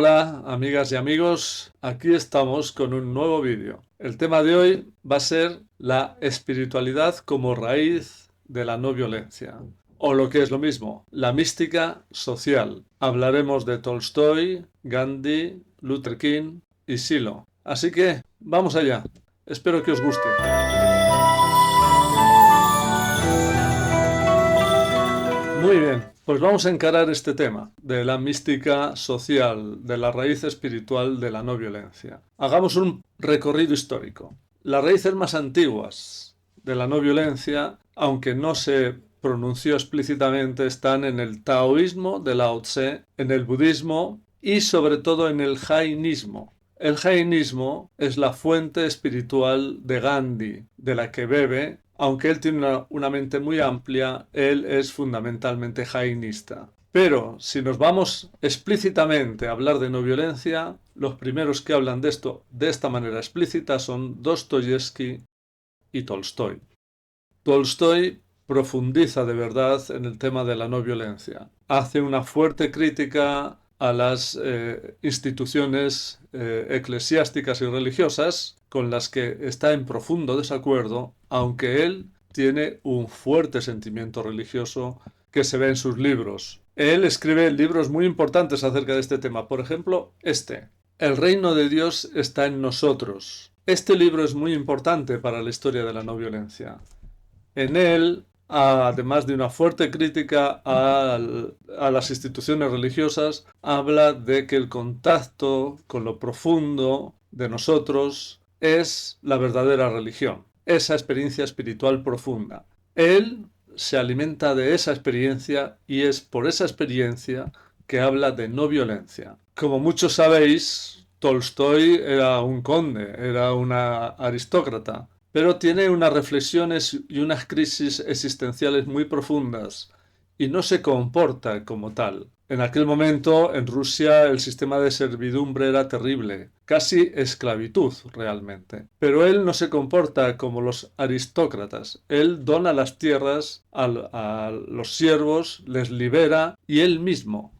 Hola amigas y amigos, aquí estamos con un nuevo vídeo. El tema de hoy va a ser la espiritualidad como raíz de la no violencia, o lo que es lo mismo, la mística social. Hablaremos de Tolstoy, Gandhi, Luther King y Silo. Así que vamos allá, espero que os guste. Muy bien, pues vamos a encarar este tema de la mística social, de la raíz espiritual de la no violencia. Hagamos un recorrido histórico. Las raíces más antiguas de la no violencia, aunque no se pronunció explícitamente, están en el taoísmo de Lao Tse, en el budismo y sobre todo en el jainismo. El jainismo es la fuente espiritual de Gandhi, de la que bebe. Aunque él tiene una mente muy amplia, él es fundamentalmente jainista. Pero si nos vamos explícitamente a hablar de no violencia, los primeros que hablan de esto de esta manera explícita son Dostoyevsky y Tolstoy. Tolstoy profundiza de verdad en el tema de la no violencia. Hace una fuerte crítica a las instituciones eclesiásticas y religiosas con las que está en profundo desacuerdo, aunque él tiene un fuerte sentimiento religioso que se ve en sus libros. Él escribe libros muy importantes acerca de este tema. Por ejemplo, El reino de Dios está en nosotros. Este libro es muy importante para la historia de la no violencia. En él, además de una fuerte crítica a las instituciones religiosas, habla de que el contacto con lo profundo de nosotros es la verdadera religión, esa experiencia espiritual profunda. Él se alimenta de esa experiencia y es por esa experiencia que habla de no violencia. Como muchos sabéis, Tolstoy era un conde, era una aristócrata, pero tiene unas reflexiones y unas crisis existenciales muy profundas y no se comporta como tal. En aquel momento, en Rusia, el sistema de servidumbre era terrible, casi esclavitud realmente. Pero él no se comporta como los aristócratas. Él dona las tierras a los siervos, les libera y él mismo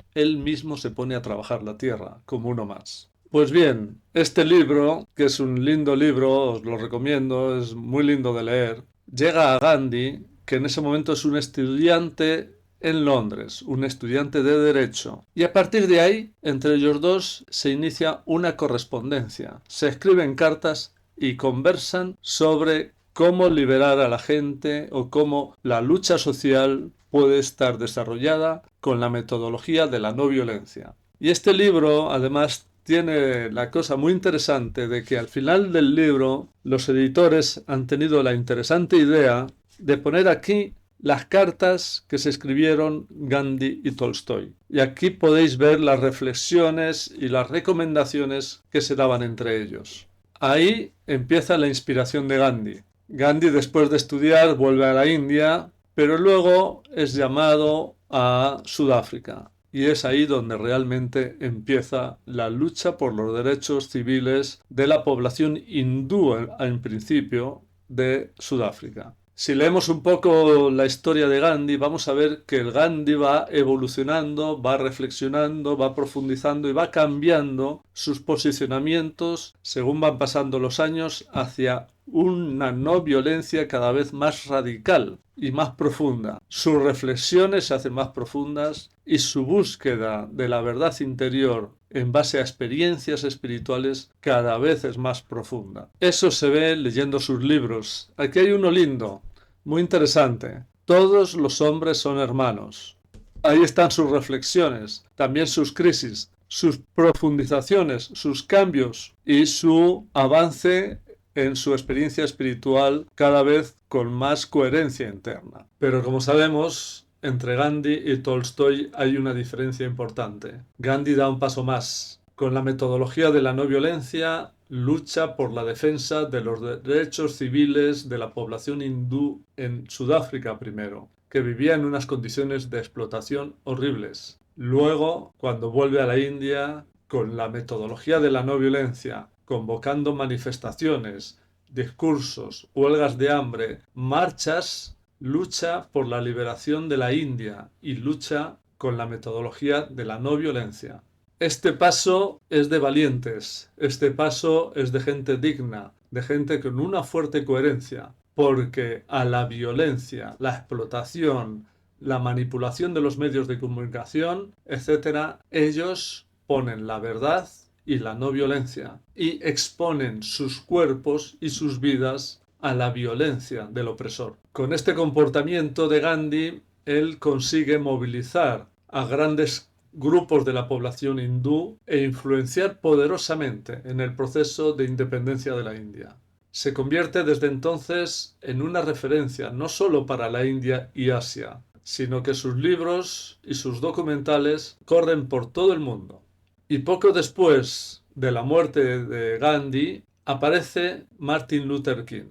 se pone a trabajar la tierra como uno más. Pues bien, este libro, que es un lindo libro, os lo recomiendo, es muy lindo de leer, llega a Gandhi, que en ese momento es un estudiante en Londres, un estudiante de Derecho. Y a partir de ahí, entre ellos dos, se inicia una correspondencia. Se escriben cartas y conversan sobre cómo liberar a la gente o cómo la lucha social puede estar desarrollada con la metodología de la no violencia. Y este libro, además, tiene la cosa muy interesante de que al final del libro los editores han tenido la interesante idea de poner aquí las cartas que se escribieron Gandhi y Tolstoy. Y aquí podéis ver las reflexiones y las recomendaciones que se daban entre ellos. Ahí empieza la inspiración de Gandhi. Gandhi, después de estudiar, vuelve a la India, pero luego es llamado a Sudáfrica. Y es ahí donde realmente empieza la lucha por los derechos civiles de la población hindú en principio de Sudáfrica. Si leemos un poco la historia de Gandhi, vamos a ver que el Gandhi va evolucionando, va reflexionando, va profundizando y va cambiando sus posicionamientos según van pasando los años hacia una no violencia cada vez más radical y más profunda. Sus reflexiones se hacen más profundas y su búsqueda de la verdad interior en base a experiencias espirituales cada vez es más profunda. Eso se ve leyendo sus libros. Aquí hay uno lindo, muy interesante. Todos los hombres son hermanos. Ahí están sus reflexiones, también sus crisis, sus profundizaciones, sus cambios y su avance en su experiencia espiritual cada vez con más coherencia interna. Pero como sabemos, entre Gandhi y Tolstoy hay una diferencia importante. Gandhi da un paso más. Con la metodología de la no violencia, lucha por la defensa de los derechos civiles de la población hindú en Sudáfrica primero, que vivía en unas condiciones de explotación horribles. Luego, cuando vuelve a la India, con la metodología de la no violencia, convocando manifestaciones, discursos, huelgas de hambre, marchas, lucha por la liberación de la India y lucha con la metodología de la no violencia. Este paso es de valientes, este paso es de gente digna, de gente con una fuerte coherencia, porque a la violencia, la explotación, la manipulación de los medios de comunicación, etcétera, ellos ponen la verdad y la no violencia y exponen sus cuerpos y sus vidas a la violencia del opresor. Con este comportamiento de Gandhi, él consigue movilizar a grandes grupos de la población hindú e influenciar poderosamente en el proceso de independencia de la India. Se convierte desde entonces en una referencia no solo para la India y Asia, sino que sus libros y sus documentales corren por todo el mundo. Y poco después de la muerte de Gandhi aparece Martin Luther King.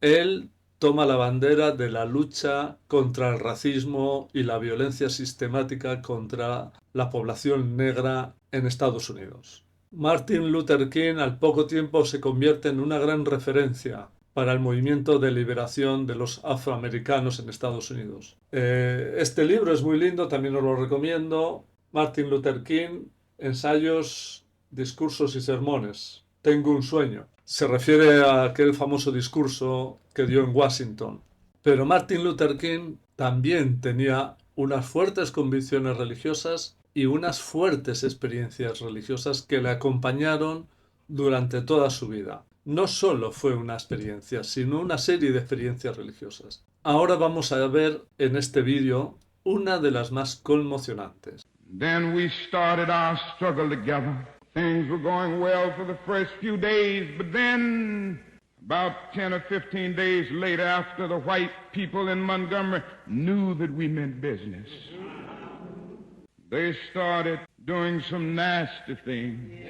Él toma la bandera de la lucha contra el racismo y la violencia sistemática contra la población negra en Estados Unidos. Martin Luther King al poco tiempo se convierte en una gran referencia para el movimiento de liberación de los afroamericanos en Estados Unidos. Este libro es muy lindo, también os lo recomiendo. Martin Luther King, Ensayos, Discursos y Sermones. Tengo un sueño. Se refiere a aquel famoso discurso que dio en Washington. Pero Martin Luther King también tenía unas fuertes convicciones religiosas y unas fuertes experiencias religiosas que le acompañaron durante toda su vida. No solo fue una experiencia, sino una serie de experiencias religiosas. Ahora vamos a ver en este vídeo una de las más conmocionantes. Then we started our struggle together. Things were going well for the first few days, but then about 10 or 15 days later, after the white people in Montgomery knew that we meant business, they started doing some nasty things.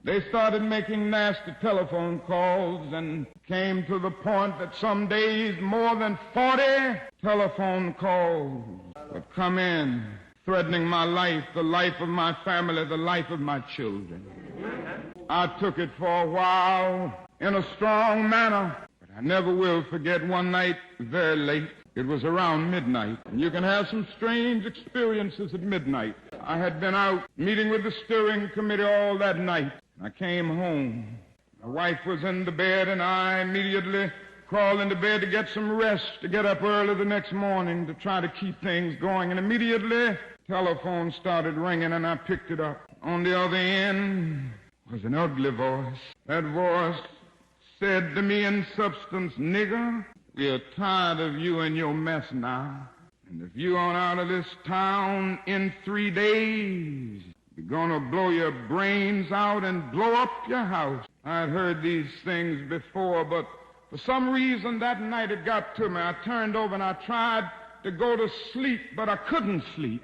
They started making nasty telephone calls and came to the point that some days more than 40 telephone calls would come in, threatening my life, the life of my family, the life of my children. I took it for a while in a strong manner, but I never will forget one night very late. It was around midnight, and you can have some strange experiences at midnight. I had been out meeting with the steering committee all that night. I came home. My wife was in the bed, and I immediately crawled into bed to get some rest, to get up early the next morning to try to keep things going. And immediately, telephone started ringing, and I picked it up. On the other end was an ugly voice. That voice said to me in substance, "Nigger, we are tired of you and your mess now. And if you aren't out of this town in 3 days, we're gonna blow your brains out and blow up your house." I'd heard these things before, but for some reason that night it got to me. I turned over and I tried to go to sleep, but I couldn't sleep.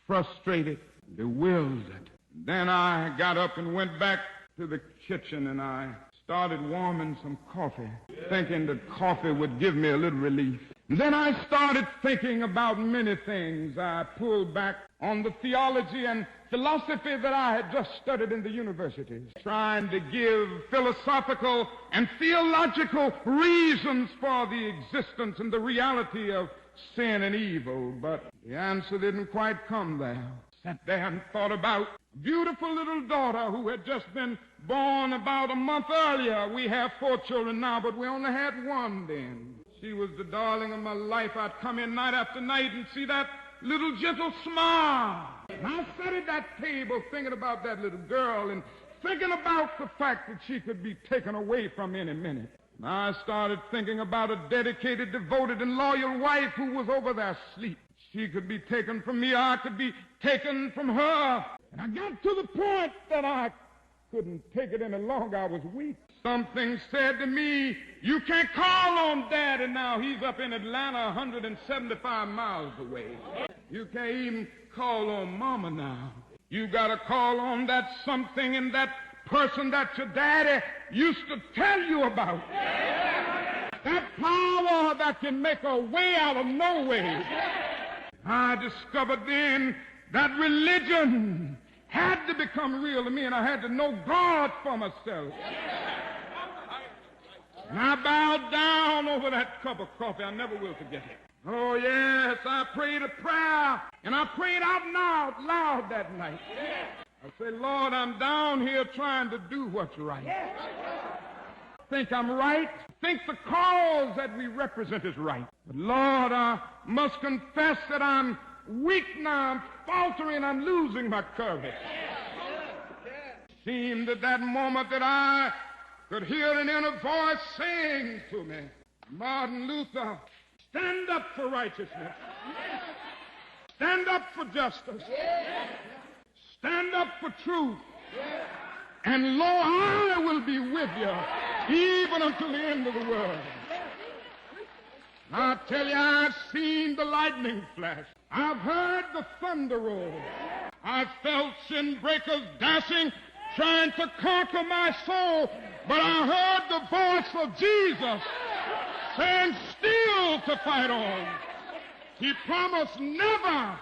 Frustrated, bewildered. Then I got up and went back to the kitchen and I started warming some coffee, thinking that coffee would give me a little relief. And then I started thinking about many things. I pulled back on the theology and philosophy that I had just studied in the universities, trying to give philosophical and theological reasons for the existence and the reality of sin and evil, but the answer didn't quite come there. Sat there and thought about a beautiful little daughter who had just been born about a month earlier. We have 4 children now, but we only had one then. She was the darling of my life. I'd come in night after night and see that little gentle smile. And I sat at that table thinking about that little girl and thinking about the fact that she could be taken away from any minute. And I started thinking about a dedicated, devoted, and loyal wife who was over there asleep. She could be taken from me, I could be taken from her. And I got to the point that I couldn't take it any longer. I was weak. Something said to me, "You can't call on Daddy now. He's up in Atlanta 175 miles away. You can't even call on Mama now. You got to call on that something and that person that your daddy used to tell you about. That power that can make a way out of no way." I discovered then that religion had to become real to me, and I had to know God for myself. And I bowed down over that cup of coffee. I never will forget it. Oh, yes, I prayed a prayer, and I prayed out loud that night. I said, Lord, I'm down here trying to do what's right. Think I'm right. Think the cause that we represent is right. But Lord, I must confess that I'm weak now. I'm faltering. I'm losing my courage. Seemed at that moment that I could hear an inner voice saying to me, Martin Luther, stand up for righteousness. Stand up for justice. Stand up for truth. And lo, I will be with you even until the end of the world. I tell you, I've seen the lightning flash. I've heard the thunder roll. I've felt sin breakers dashing, trying to conquer my soul. But I heard the voice of Jesus saying, still to fight on. He promised never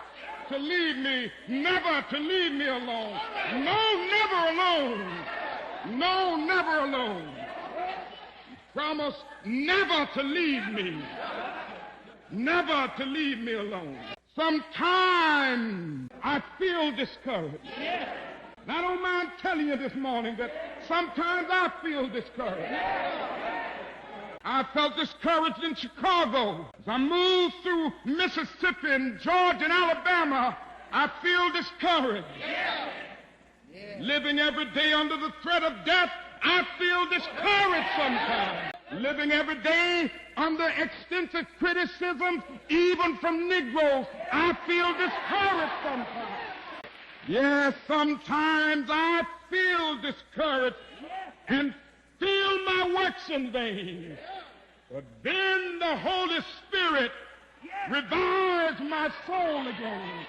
to leave me, never to leave me alone. No, never alone. No, never alone. He promised never to leave me, never to leave me alone. Sometimes I feel discouraged. And I don't mind telling you this morning that sometimes I feel discouraged. I felt discouraged in Chicago. As I moved through Mississippi and Georgia and Alabama, I feel discouraged. Living every day under the threat of death, I feel discouraged sometimes. Living every day under extensive criticism, even from Negroes, I feel discouraged sometimes. Yes, sometimes I feel discouraged and feel my works in vain. But then the Holy Spirit revives my soul again.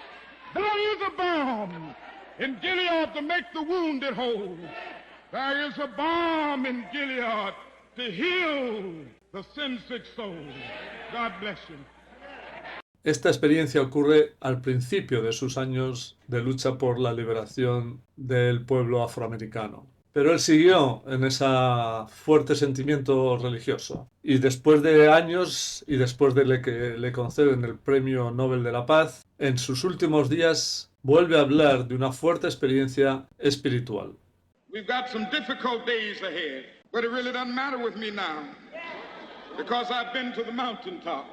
There is a balm in Gilead to make the wounded whole. There is a balm in Gilead to heal the sin-sick soul. God bless you. Esta experiencia ocurre al principio de sus años de lucha por la liberación del pueblo afroamericano. Pero él siguió en ese fuerte sentimiento religioso. Y después de años, y después de que le conceden el Premio Nobel de la Paz, en sus últimos días vuelve a hablar de una fuerte experiencia espiritual. We've got some difficult days ahead, but it really doesn't matter with me now, because I've been to the mountaintop.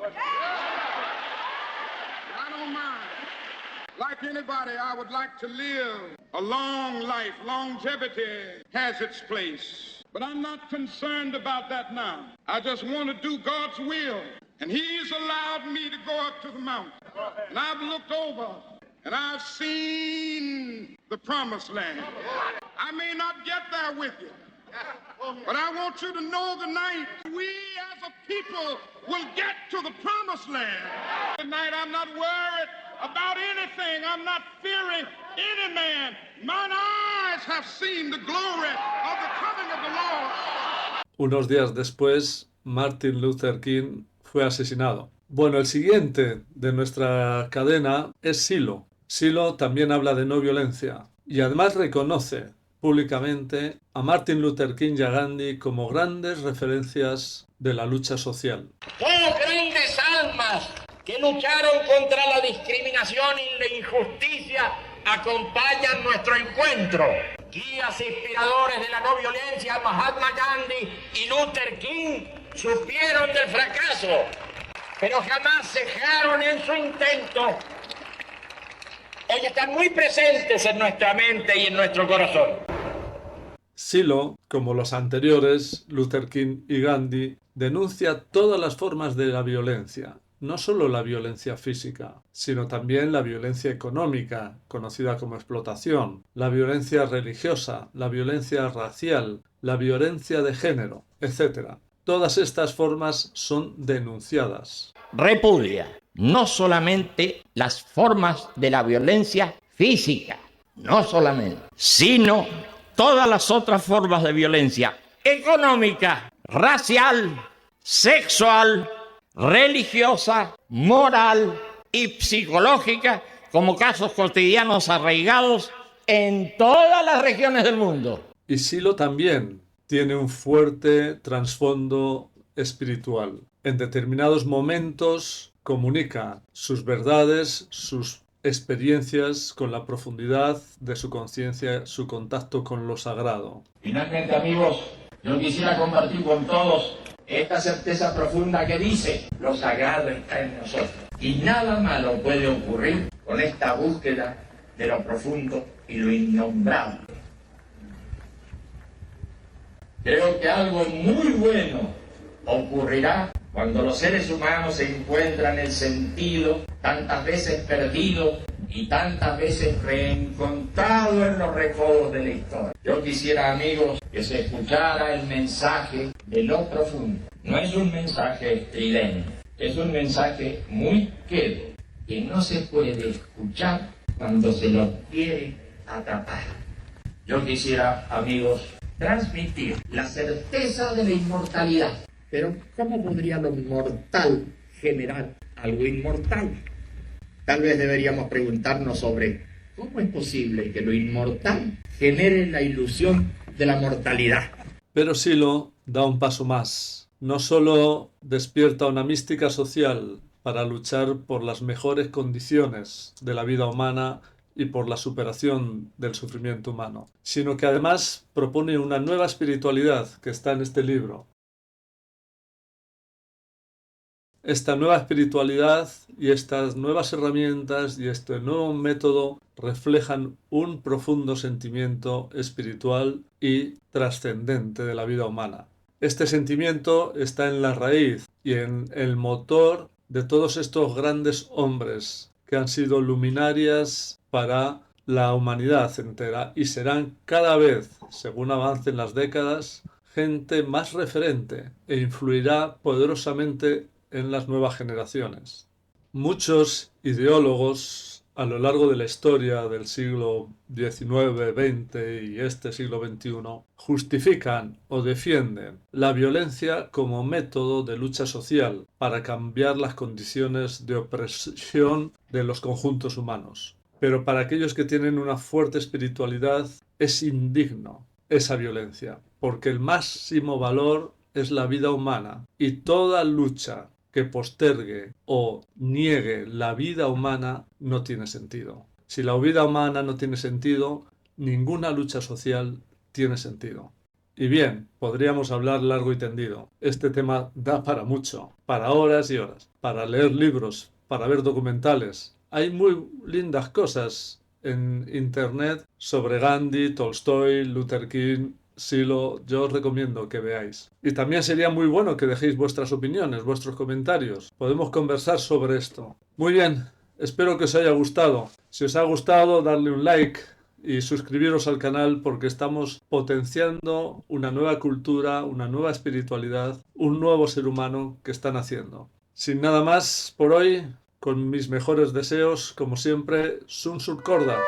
I don't mind. Like anybody, I would like to live a long life. Longevity has its place. But I'm not concerned about that now. I just want to do God's will. And He's allowed me to go up to the mountain. And I've looked over and I've seen the promised land. I may not get there with you, but I want you to know tonight, we as a people will get to the promised land. Tonight I'm not worried about anything. I'm not fearing any man. Mine eyes have seen the glory of the coming of the Lord. Unos días después, Martin Luther King fue asesinado. Bueno, el siguiente de nuestra cadena es Silo. Silo también habla de no violencia y además reconoce públicamente a Martin Luther King y a Gandhi como grandes referencias de la lucha social. Dos grandes almas que lucharon contra la discriminación y la injusticia acompañan nuestro encuentro. Guías inspiradores de la no violencia, Mahatma Gandhi y Luther King, supieron del fracaso, pero jamás cejaron en su intento. Hoy están muy presentes en nuestra mente y en nuestro corazón. Silo, como los anteriores, Luther King y Gandhi, denuncia todas las formas de la violencia. No solo la violencia física, sino también la violencia económica, conocida como explotación, la violencia religiosa, la violencia racial, la violencia de género, etc. Todas estas formas son denunciadas. Repudia no solamente las formas de la violencia física, no solamente, sino todas las otras formas de violencia económica, racial, sexual, religiosa, moral y psicológica, como casos cotidianos arraigados en todas las regiones del mundo. Y Silo también tiene un fuerte trasfondo espiritual. En determinados momentos comunica sus verdades, sus experiencias con la profundidad de su conciencia, su contacto con lo sagrado. Finalmente, amigos, yo quisiera compartir con todos esta certeza profunda que dice: lo sagrado está en nosotros. Y nada malo puede ocurrir con esta búsqueda de lo profundo y lo innombrable. Creo que algo muy bueno ocurrirá cuando los seres humanos encuentran el sentido, tantas veces perdido y tantas veces reencontrado en los recodos de la historia. Yo quisiera, amigos, que se escuchara el mensaje de lo profundo. No es un mensaje estridente, es un mensaje muy quedo, que no se puede escuchar cuando se lo quiere atrapar. Yo quisiera, amigos, transmitir la certeza de la inmortalidad. Pero ¿cómo podría lo mortal generar algo inmortal? Tal vez deberíamos preguntarnos sobre cómo es posible que lo inmortal genere la ilusión de la mortalidad. Pero Silo da un paso más. No solo despierta una mística social para luchar por las mejores condiciones de la vida humana y por la superación del sufrimiento humano, sino que además propone una nueva espiritualidad que está en este libro. Esta nueva espiritualidad y estas nuevas herramientas y este nuevo método reflejan un profundo sentimiento espiritual y trascendente de la vida humana. Este sentimiento está en la raíz y en el motor de todos estos grandes hombres que han sido luminarias para la humanidad entera y serán cada vez, según avancen las décadas, gente más referente e influirá poderosamente en las nuevas generaciones. Muchos ideólogos a lo largo de la historia del siglo XIX, XX y este siglo XXI justifican o defienden la violencia como método de lucha social para cambiar las condiciones de opresión de los conjuntos humanos. Pero para aquellos que tienen una fuerte espiritualidad es indigno esa violencia, porque el máximo valor es la vida humana y toda lucha que postergue o niegue la vida humana no tiene sentido. Si la vida humana no tiene sentido, ninguna lucha social tiene sentido. Y bien, podríamos hablar largo y tendido. Este tema da para mucho, para horas y horas, para leer libros, para ver documentales. Hay muy lindas cosas en internet sobre Gandhi, Tolstoy, Luther King, Silo. Yo os recomiendo que veáis. Y también sería muy bueno que dejéis vuestras opiniones, vuestros comentarios. Podemos conversar sobre esto. Muy bien, espero que os haya gustado. Si os ha gustado, darle un like y suscribiros al canal porque estamos potenciando una nueva cultura, una nueva espiritualidad, un nuevo ser humano que están haciendo. Sin nada más por hoy, con mis mejores deseos, como siempre, Sun Sur Corda.